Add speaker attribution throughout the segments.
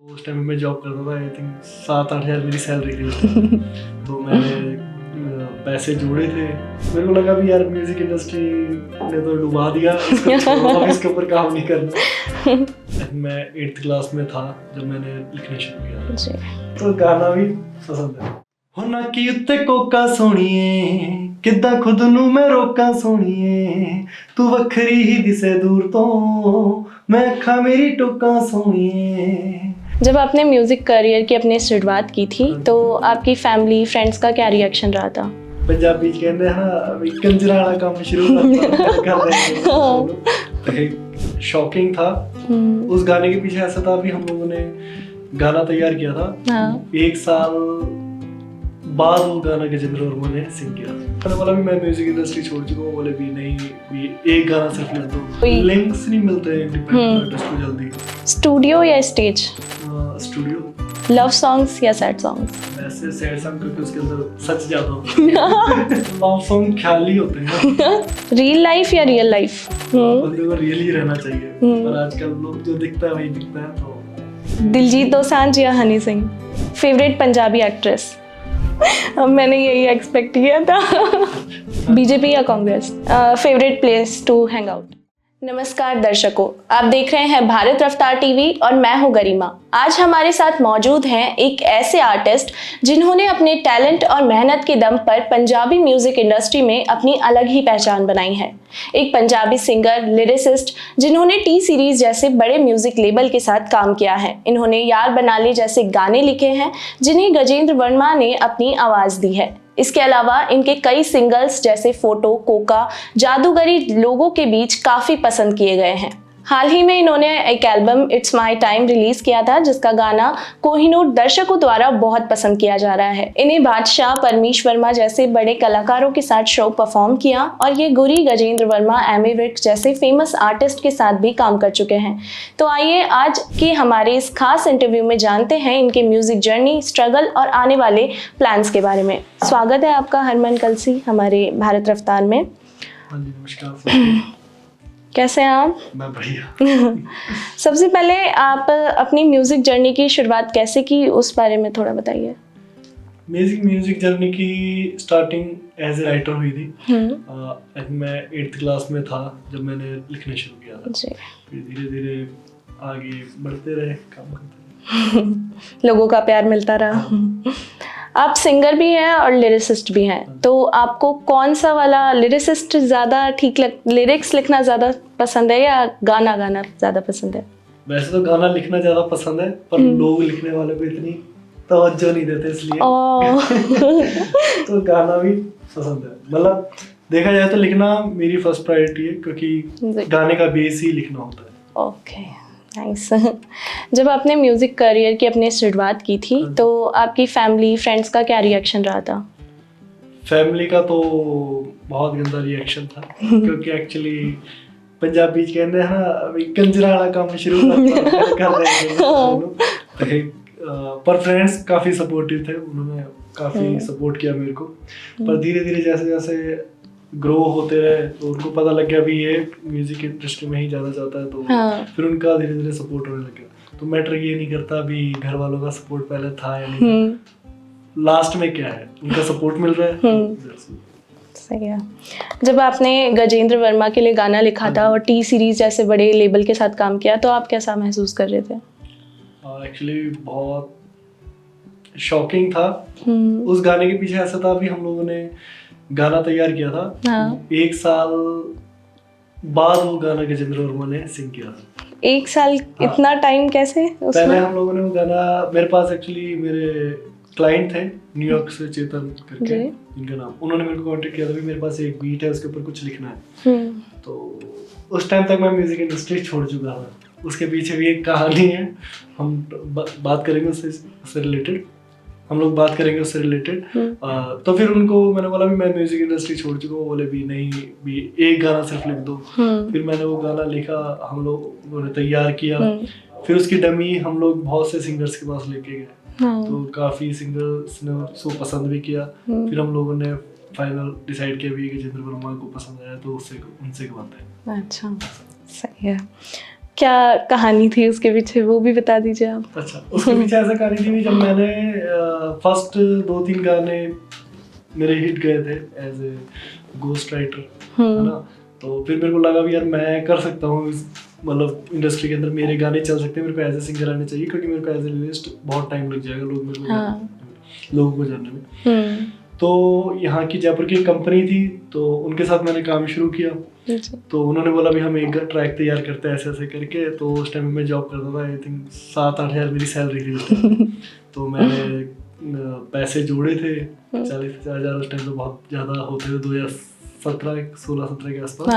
Speaker 1: उस टाइम मैं जॉब करता था, आई थिंक 7-8 हज़ार मेरी सैलरी थी। तो मैंने पैसे जोड़े थे। मेरे को लगा भी यार म्यूजिक इंडस्ट्री ने तो डुबा दिया, इसको छोड़ो, अब इसके ऊपर काम नहीं करना। मैं 8th क्लास में था जब मैंने लिखना शुरू किया, तो गाना भी पसंद है। होना की उत्ते कोका सोनिए, किद्दां खुद नू मैं रोका सोनिए, तू वखरी ही दिसे दूर तो, मैं अखा मेरी टोका सोनिए।
Speaker 2: जब आपने म्यूजिक करियर की अपनी शुरुआत की थी तो आपकी फैमिली फ्रेंड्स का क्या रिएक्शन रहा था?
Speaker 1: पंजाबी कहते हैं भी कंजरा वाला काम शुरू कर देंगे। शॉकिंग था। उस गाने के पीछे ऐसा था भी हम लोगों ने गाना तैयार किया था।
Speaker 2: हाँ।
Speaker 1: 1 साल बाद वो गाना गजेंद्र वर्मा ने सिंग किया। मैंने बोला भी मैं म्यूजिक इंडस्ट्री छोड़ चुका हूँ, बोले भी नहीं भी एक गाना सिर्फ ले दो। लिंक्स नहीं मिलते इंडिपेंडेंट आर्टिस्ट को जल्दी।
Speaker 2: स्टूडियो या स्टेज?
Speaker 1: स्टूडियो।
Speaker 2: लव सॉन्ग्स या सैड सॉन्ग्स?
Speaker 1: वैसे सैड सॉन्ग क्योंकि उसके अंदर सच ज्यादा होता है। लव सॉन्ग ख्याली होते हैं।
Speaker 2: रियल लाइफ या रियल लाइफ?
Speaker 1: बंदे को रियल ही रहना चाहिए, पर आजकल लोग जो दिखता है वही दिखता है। तो
Speaker 2: दिलजीत दोसांझ या honey Singh? Favourite Punjabi actress? मैंने यही एक्सपेक्ट किया था। बीजेपी या Congress? Favourite place to hang out? नमस्कार दर्शकों, आप देख रहे हैं भारत रफ्तार टीवी और मैं हूं गरिमा। आज हमारे साथ मौजूद हैं एक ऐसे आर्टिस्ट जिन्होंने अपने टैलेंट और मेहनत के दम पर पंजाबी म्यूजिक इंडस्ट्री में अपनी अलग ही पहचान बनाई है। एक पंजाबी सिंगर, लिरिसिस्ट जिन्होंने टी सीरीज जैसे बड़े म्यूजिक लेबल के साथ काम किया है। इन्होंने यार बना ले जैसे गाने लिखे हैं जिन्हें गजेंद्र वर्मा ने अपनी आवाज दी है। इसके अलावा इनके कई सिंगल्स जैसे फोटो, कोका, जादूगरी लोगों के बीच काफी पसंद किए गए हैं। हाल ही में इन्होंने एक album it's my time release किया था जिसका गाना कोहिनूर दर्शकों द्वारा बहुत पसंद किया जा रहा है। इन्हें बादशाह, परमीश वर्मा जैसे बड़े कलाकारों के साथ शो परफॉर्म किया और ये गुरी, गजेंद्र वर्मा, एमी विर्क जैसे फेमस आर्टिस्ट के साथ भी काम कर चुके हैं। तो आइए आज के हमारे इस खास इंटरव्यू में जानते हैं इनके म्यूजिक जर्नी, स्ट्रगल और आने वाले प्लान्स के बारे में। स्वागत है आपका हरमन कलसी हमारे भारत रफ्तार में।
Speaker 1: नमस्कार।
Speaker 2: कैसे हैं आप?
Speaker 1: मैं बढ़िया।
Speaker 2: सबसे पहले आप अपनी म्यूजिक जर्नी की शुरुआत कैसे की, उस बारे में थोड़ा बताइए।
Speaker 1: म्यूजिक जर्नी की स्टार्टिंग एज ए राइटर हुई थी। मैं 8th क्लास में था जब मैंने लिखना शुरू किया था। फिर धीरे धीरे आगे बढ़ते रहे, काम करते रहे।
Speaker 2: लोगों का प्यार मिलता रहा। आप सिंगर भी हैं और लिरिसिस्ट भी हैं, तो आपको कौन सा वाला लिरिसिस्ट ज़्यादा लिरिक्स लिखना ज़्यादा पसंद है या गाना गाना ज़्यादा पसंद है?
Speaker 1: वैसे तो गाना लिखना ज़्यादा पसंद है, पर लोग लिखने वाले को इतनी तवज्जो नहीं देते, इसलिए तो गाना भी पसंद है। मतलब देखा जाए तो लिखना मेरी फर्स्ट प्रायोरिटी है, क्योंकि गाने का बेस ही लिखना होता है।
Speaker 2: Okay, nice. जब आपने म्यूजिक करियर की अपनी शुरुआत की थी तो आपकी फैमिली फ्रेंड्स का क्या रिएक्शन रहा था?
Speaker 1: फैमिली का तो बहुत गंदा रिएक्शन था, क्योंकि एक्चुअली पंजाबी कहते हैं अभी कंजरा वाला काम शुरू कर देंगे। पर फ्रेंड्स काफ़ी सपोर्टिव थे, उन्होंने काफ़ी सपोर्ट किया मेरे को। पर धीरे धीरे जैसे जैसे ग्रो होते रहे तो उनको पता लग गया भी ये म्यूजिक इंडस्ट्री में ही जाना चाहता है, तो फिर उनका धीरे धीरे सपोर्ट होने लग गया। तो मैटर ये नहीं करता भी घर वालों का सपोर्ट पहले था या नहीं, लास्ट में क्या है, उनका सपोर्ट मिल रहा है।
Speaker 2: सही है। जब आपने गजेंद्र वर्मा के लिए गाना लिखा था और टी सीरीज जैसे बड़े लेबल के साथ काम किया, तो आप कैसा महसूस कर रहे थे?
Speaker 1: एक्चुअली बहुत शॉकिंग था। उस गाने के पीछे ऐसा था भी हम लोगों ने गाना तैयार किया था। 1 साल बाद वो गाना गजेंद्र वर्मा ने सिंग किया था।
Speaker 2: 1 साल? इतना टाइम कैसे?
Speaker 1: पहले हम लोगों ने वो गाना, मेरे पास एक्चुअली मेरे क्लाइंट थे न्यूयॉर्क से, चेतन करके इनका नाम, उन्होंने मेरे को कांटेक्ट किया था भी मेरे पास एक बीट है, उसके ऊपर कुछ लिखना है। तो उस टाइम तक मैं म्यूजिक इंडस्ट्री छोड़ चुका था। उसके पीछे भी एक कहानी है, हम बात करेंगे उससे रिलेटेड, हम लोग बात करेंगे उससे रिलेटेड। तो फिर उनको मैंने बोला भी मैं म्यूजिक इंडस्ट्री छोड़ चुका हूँ, बोले भी नहीं भी एक गाना सिर्फ लिख दो। फिर मैंने वो गाना लिखा, हम लोगों ने तैयार किया। फिर उसकी डमी हम लोग बहुत से सिंगर्स के पास लेके गए, तो काफ़ी सिंगर्स ने उसको पसंद भी किया। फिर हम लोगों ने फाइनल डिसाइड किया भी गजेंद्र वर्मा को पसंद आया, तो उनसे गवाते हैं।
Speaker 2: अच्छा, सही है। क्या कहानी थी उसके पीछे, वो भी बता दीजिए आप।
Speaker 1: अच्छा, उसके पीछे ऐसा कहानी थी, जब मैंने फर्स्ट 2-3 गाने मेरे हिट गए थे एज ए गोस्ट राइटर, है ना, तो फिर मेरे को लगा भी यार मैं कर सकता हूँ, मतलब इंडस्ट्री के अंदर मेरे गाने चल सकते हैं, मेरे को एज ए सिंगर आने चाहिए, क्योंकि मेरे को एज ए लिरिस्ट बहुत टाइम लग जाएगा लोगों को जानने में। तो यहाँ की जयपुर की कंपनी थी, तो उनके साथ मैंने काम शुरू किया। तो उन्होंने बोला भी हम एक ट्रैक तैयार करते हैं ऐसे ऐसे करके। तो उस टाइम में जॉब करता था, आई थिंक 7-8 हज़ार मेरी सैलरी थी उस टाइम। तो मैंने पैसे जोड़े थे 40 हज़ार, उस टाइम तो बहुत ज़्यादा होते थे, 2016-17 के आसपास।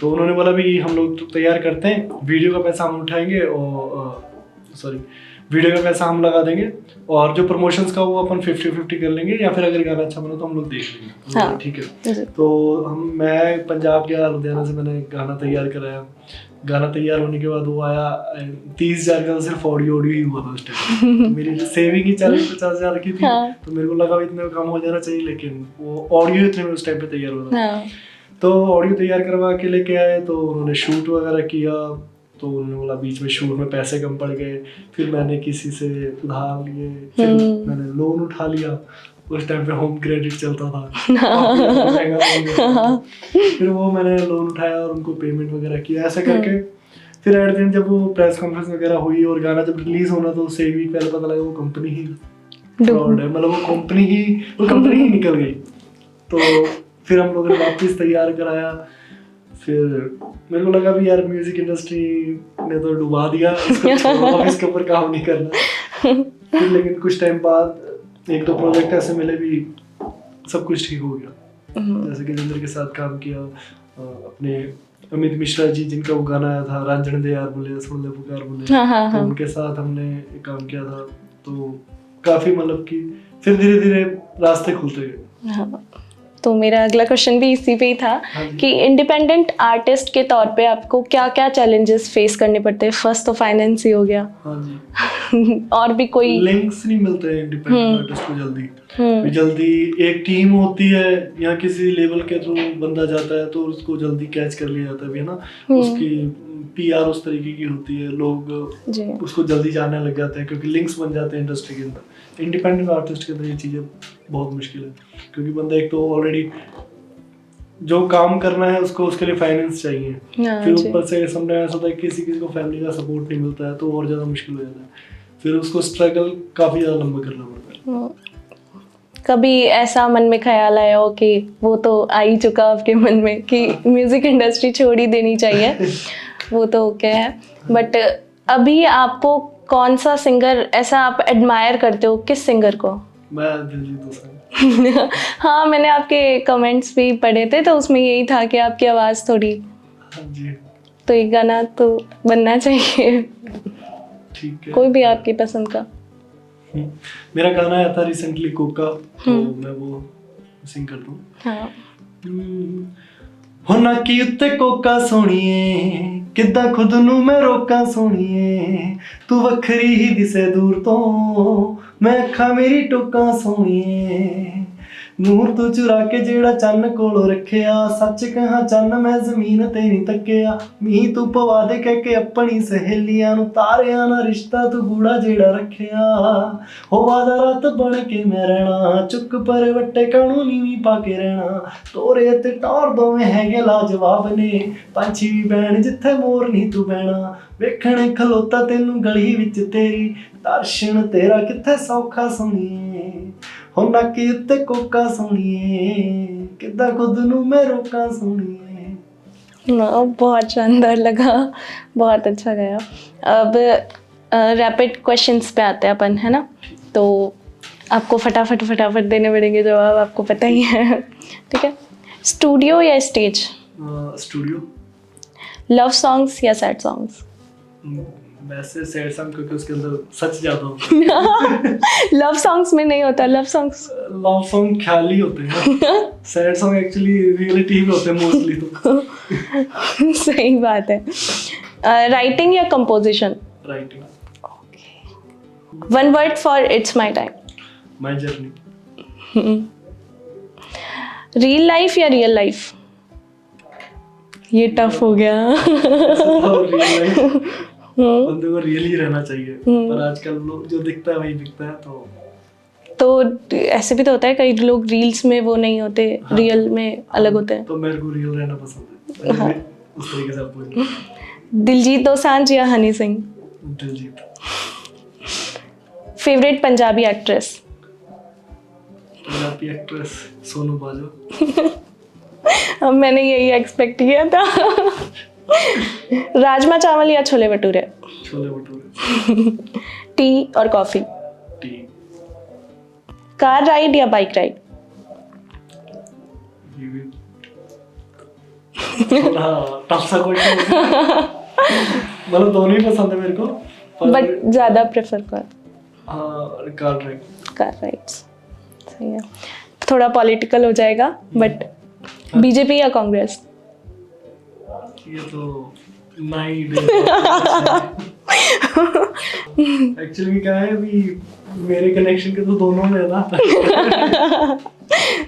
Speaker 1: तो उन्होंने बोला भी हम लोग तैयार करते हैं, वीडियो का पैसा हम उठाएंगे और वीडियो का पैसा हम लगा देंगे, और जो प्रमोशंस का वो अपन 50-50 कर लेंगे, या फिर अगर गाना अच्छा बना तो हम लोग देख लेंगे। हाँ, ठीक है। तो मैं पंजाब गया, लुधियाना से मैंने गाना तैयार कराया। गाना तैयार होने के बाद वो आया 30,000 का, तो सिर्फ ऑडियो ही हुआ था उस टाइम। तो मेरी सेविंग ही 40-50 हज़ार की थी। तो मेरे को लगा इतने कम हो जाना चाहिए, लेकिन वो ऑडियो इतने में उस टाइम पे तैयार हुआ था। तो ऑडियो तैयार करवा के लेके आए, तो उन्होंने शूट वगैरह किया। तो उन्होंने बोला बीच में शूट में पैसे कम पड़ गए, फिर मैंने किसी से उधार लिए, फिर मैंने लोन उठा लिया। उस टाइम पे होम क्रेडिट चलता था, फिर वो मैंने लोन उठाया और उनको पेमेंट वगैरह किया, ऐसे करके। फिर एट द एंड जब वो प्रेस कॉन्फ्रेंस वगैरह हुई और गाना जब रिलीज होना, तो उससे एक वीक पहले पता लगा वो कंपनी ही फ्रॉड है, मतलब वो कंपनी ही निकल गई। तो फिर हम लोगों ने वापस तैयार कराया। फिर मेरे को लगा भी यार म्यूजिक इंडस्ट्री ने तो डुबा दिया, इसके ऊपर काम नहीं करना। फिर लेकिन कुछ टाइम बाद 1-2 प्रोजेक्ट ऐसे मिले भी, सब कुछ ठीक हो गया। जैसे कि जिंदर के साथ काम किया, अपने अमित मिश्रा जी जिनका वो गाना आया था रांझण दे यार बोले सुन ले पुकार बोले, तो उनके साथ हमने काम किया था। तो काफी मतलब कि फिर धीरे धीरे रास्ते खुलते गए।
Speaker 2: तो मेरा अगला क्वेश्चन भी इसी पे ही था कि इंडिपेंडेंट आर्टिस्ट के तौर पे आपको क्या क्या चैलेंजेस फेस करने पड़ते हैं। फर्स्ट तो फाइनेंस ही हो गया। हाँ जी। और भी कोई
Speaker 1: लिंक्स नहीं मिलते हैं इंडिपेंडेंट आर्टिस्ट को जल्दी एक टीम होती है या किसी लेवल के थ्रू बंदा जाता है तो उसको जल्दी कैच कर लिया जाता है, ना उसकी पीआर उस तरीके की होती है, लोग उसको जल्दी जानने लग जाते हैं क्योंकि लिंक्स बन जाते हैं इंडस्ट्री के अंदर। इंडिपेंडेंट आर्टिस्ट के अंदर ये चीज़ें बहुत मुश्किल है क्योंकि बंदा एक तो ऑलरेडी जो काम करना है उसको उसके लिए फाइनेंस चाहिए, फिर ऊपर से समझना ऐसा होता है किसी को फैमिली का सपोर्ट नहीं मिलता है तो और ज़्यादा मुश्किल हो जाता है, फिर उसको स्ट्रगल काफ़ी ज़्यादा लंबा करना पड़ता है।
Speaker 2: कभी ऐसा मन में ख्याल आया हो कि वो तो आ ही चुका आपके मन में कि म्यूजिक इंडस्ट्री छोड़ ही देनी चाहिए, वो तो क्या है, बट अभी आपको कौन सा सिंगर ऐसा आप एडमायर करते हो, किस सिंगर को?
Speaker 1: मैं दिलजीत दोसांझ।
Speaker 2: हाँ, मैंने आपके कमेंट्स भी पढ़े थे तो उसमें यही था कि आपकी आवाज़ थोड़ी, हाँ जी, तो एक गाना तो बनना चाहिए। ठीक है, कोई भी आपकी पसंद का।
Speaker 1: मेरा गाना आया था रिसेंटली कोका, तो मैं वो सिंग करता हूँ। हाँ। हो ना की उत्ते कोका सोनिए किद्दां खुद नू मैं रोका सोनिए, तू वखरी ही दिसे दूर तो मैं अखा मेरी टोका सोनिए, नूर तू चुरा के जेड़ा चन्न कोलों रखिया, सच कहा चन्न मैं जमीन ते नहीं तकिया, मी तू पवा दे कह के अपनी सहेलियां नू तारिया ना रिश्ता तू गूड़ा जेड़ा रखिया, हो वादा रात बन के मैं रहना, चुक पर वट्टे कानू नीवी पा के रहना, तोरे ते टौर दोवें हैगे लाजवाब ने, पंछी भी बैण जिथे मोर नहीं तू बैणा, वेखणे खलोता तेनू गली विच तेरी, दर्शन तेरा किथे सौखा सुनिए, हो नाकी उत्ते कोका सुनिए किद्दां खुद नू मैं रोका सुनिए।
Speaker 2: बहुत शानदार लगा, बहुत अच्छा गया। अब रैपिड क्वेश्चंस पे आते हैं अपन, है ना, तो आपको फटाफट देने पड़ेंगे जवाब, आपको पता ही है, ठीक है। स्टूडियो या स्टेज?
Speaker 1: स्टूडियो।
Speaker 2: लव सॉन्ग्स या सैड सॉन्ग्स?
Speaker 1: वैसे सैड सॉन्ग क्योंकि उसके अंदर सच ज्यादा होता है।
Speaker 2: लव सॉन्ग्स में नहीं होता, लव सॉन्ग
Speaker 1: ख्याली होते हैं, सैड सॉन्ग एक्चुअली रियलिटी में होते हैं मोस्टली तो।
Speaker 2: सही बात है। राइटिंग या composition?
Speaker 1: Writing.
Speaker 2: One word for its my time?
Speaker 1: My journey.
Speaker 2: Real life या रियल लाइफ? ये टफ हो गया।
Speaker 1: तो रियल लाइफ बंदे को रियल ही रहना चाहिए, पर आजकल लोग जो दिखता है वही दिखता है।
Speaker 2: तो ऐसे भी तो होता है, कई लोग रील्स में वो नहीं होते,
Speaker 1: हाँ,
Speaker 2: रियल में अलग होते हैं।
Speaker 1: तो मेरे को रियल रहना पसंद है।
Speaker 2: हाँ।
Speaker 1: उस तरीके से आप बोलिए।
Speaker 2: दिलजीत दोसांझ या honey Singh?
Speaker 1: Diljit.
Speaker 2: Favourite Punjabi actress?
Speaker 1: Punjabi actress Sonu Bajwa.
Speaker 2: अब मैंने यही एक्सपेक्ट किया था। राजमा चावल या छोले भटूरे?
Speaker 1: छोले भटूरे।
Speaker 2: टी और कॉफी?
Speaker 1: टी।
Speaker 2: कार राइड या बाइक राइड?
Speaker 1: ये भी थोड़ा टफ सा क्वेश्चन है। मतलब दोनों ही पसंद है मेरे को,
Speaker 2: बट ज्यादा प्रेफर कर
Speaker 1: कार राइड।
Speaker 2: कार राइड्स सही है। थोड़ा पॉलिटिकल हो जाएगा, बट बीजेपी या कांग्रेस?
Speaker 1: ये तो नहीं। एक्चुअली क्या है, अभी मेरे कनेक्शन के तो दोनों में है ना।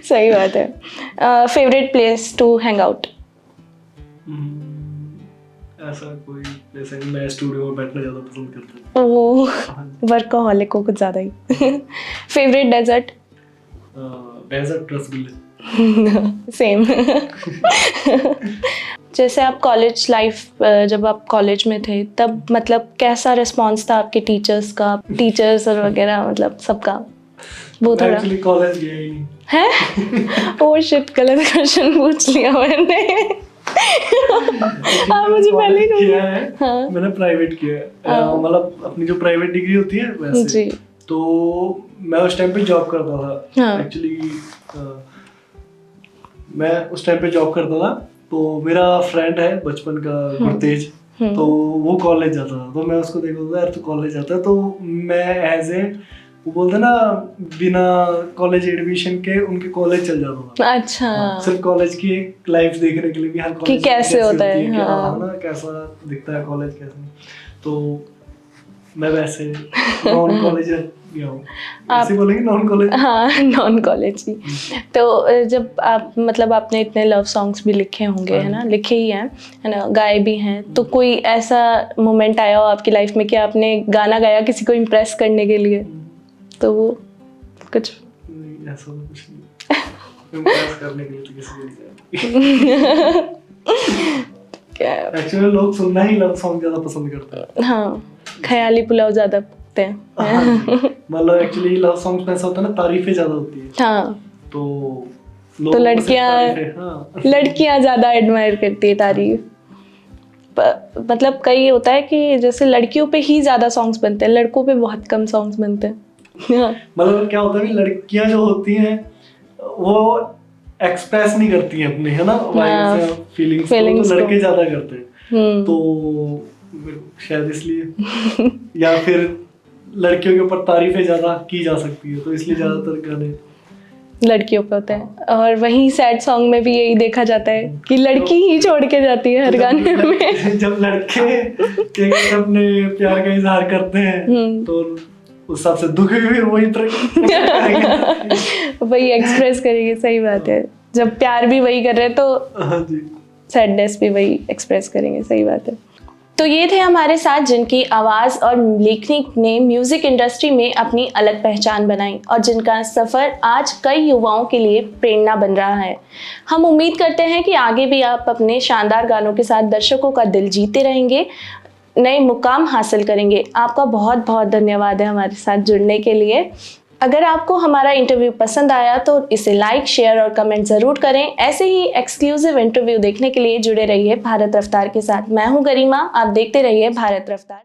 Speaker 2: सही बात है। Favourite place to hang out?
Speaker 1: ऐसा कोई प्लेस है, मैं स्टूडियो में बैठना ज़्यादा पसंद करता हूँ।
Speaker 2: वो वर्कaholic को कुछ ज़्यादा ही। Favourite dessert?
Speaker 1: डेजर्ट रसगुल्ले।
Speaker 2: सेम। जैसे आप कॉलेज लाइफ, जब आप कॉलेज में थे तब मतलब कैसा रिस्पांस था आपके टीचर्स का, टीचर्स और वगैरह, मतलब सबका? वो थोड़ा
Speaker 1: एक्चुअली कॉलेज गया ही नहीं
Speaker 2: है। ओह शिट, गलत क्वेश्चन पूछ लिया मैंने। हाँ मुझे पहले
Speaker 1: किया है।
Speaker 2: हाँ।
Speaker 1: मैंने प्राइवेट किया है, मतलब अपनी जो प्राइवेट डिग्री होती है वैसे
Speaker 2: जी।
Speaker 1: तो मैं उस टाइम पे जॉब करता था।
Speaker 2: हाँ।
Speaker 1: एक्चुअली मैं उस टाइम पे जॉब करता था, तो मेरा फ्रेंड है बचपन का गुरतेज, तो वो कॉलेज जाता था, तो मैं उसको देखता था, यार तू कॉलेज जाता है, तो मैं एज ए वो बोलते ना बिना कॉलेज एडमिशन के उनके कॉलेज चल जाता था।
Speaker 2: अच्छा।
Speaker 1: सिर्फ कॉलेज की एक लाइफ देखने के लिए कि हाँ
Speaker 2: कि
Speaker 1: कॉलेज
Speaker 2: कैसे होता है,
Speaker 1: क्या
Speaker 2: हाँ।
Speaker 1: ना कैसा दिखता है कॉलेज कैसे, तो मैं वैसे नॉन कॉलेज गया हूँ। ऐसे बोलेंगे नॉन कॉलेज।
Speaker 2: हाँ नॉन कॉलेज ही। तो जब आप मतलब आपने इतने लव सॉन्ग्स भी लिखे होंगे, है ना, लिखे ही हैं, है ना, गाए भी हैं, तो कोई ऐसा मोमेंट आया हो आपकी लाइफ में कि आपने गाना गाया किसी को इम्प्रेस करने के लिए, तो वो कुछ?
Speaker 1: नहीं, ऐसा तो कुछ नहीं। इम्प्रेस करने के लिए तो किसी को
Speaker 2: क्या?
Speaker 1: एक्चुअली लोग सुनना ही लव सॉन्ग ज्यादा पसंद करते हैं।
Speaker 2: हाँ, ख्याली पुलाव ज्यादा पकते हैं।
Speaker 1: मतलब एक्चुअली लव सॉन्ग्स में ऐसा होता है ना, तारीफें ज्यादा होती है,
Speaker 2: हाँ,
Speaker 1: तो
Speaker 2: तो लड़कियां ज्यादा एडमायर करती है तारीफ। मतलब कई होता है कि जैसे लड़कियों पे ही ज्यादा सॉन्ग्स बनते हैं, लड़कों पे बहुत कम सॉन्ग्स बनते हैं।
Speaker 1: मतलब क्या होता है कि लड़कियां जो होती हैं वो एक्सप्रेस नहीं करती हैं अपने, है ना, फीलिंग्स तो लड़के ज्यादा करते हैं, तो शायद इसलिए या फिर लड़कियों के ऊपर तारीफें ज्यादा की जा सकती है, तो इसलिए ज्यादातर गाने
Speaker 2: लड़कियों पे होते हैं। और वहीं सैड सॉन्ग में भी यही देखा जाता है कि लड़की ही छोड़ के जाती है हर गाने में।
Speaker 1: जब लड़के अपने प्यार का इजहार करते हैं तो उस हिसाब से दुख भी फिर वही
Speaker 2: वही एक्सप्रेस करेंगे। सही बात है, जब प्यार भी वही कर रहे हैं तो सैडनेस भी वही एक्सप्रेस करेंगे। सही बात है। तो ये थे हमारे साथ जिनकी आवाज़ और लेखनी ने म्यूज़िक इंडस्ट्री में अपनी अलग पहचान बनाई और जिनका सफ़र आज कई युवाओं के लिए प्रेरणा बन रहा है। हम उम्मीद करते हैं कि आगे भी आप अपने शानदार गानों के साथ दर्शकों का दिल जीते रहेंगे, नए मुकाम हासिल करेंगे। आपका बहुत बहुत धन्यवाद है हमारे साथ जुड़ने के लिए। अगर आपको हमारा इंटरव्यू पसंद आया तो इसे लाइक, शेयर और कमेंट ज़रूर करें। ऐसे ही एक्सक्लूसिव इंटरव्यू देखने के लिए जुड़े रहिए भारत रफ्तार के साथ। मैं हूं गरिमा, आप देखते रहिए भारत रफ्तार।